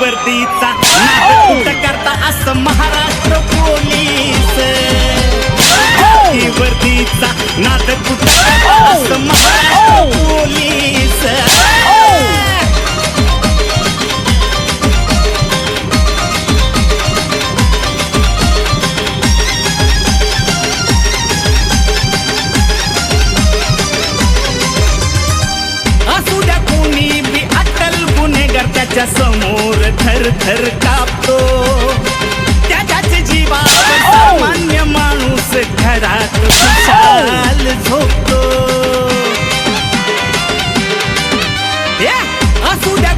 वर्दीचा नाद कुठं करता असं महाराष्ट्र पोलीस खाकी वर्दीचा नाद कुठं करता असं महाराष्ट्र पोलीस त्याच्या समोर थर थर कापतो त्याच्याच जीवावर सामान्य माणूस घरात खुशाल झोपतो असू द्या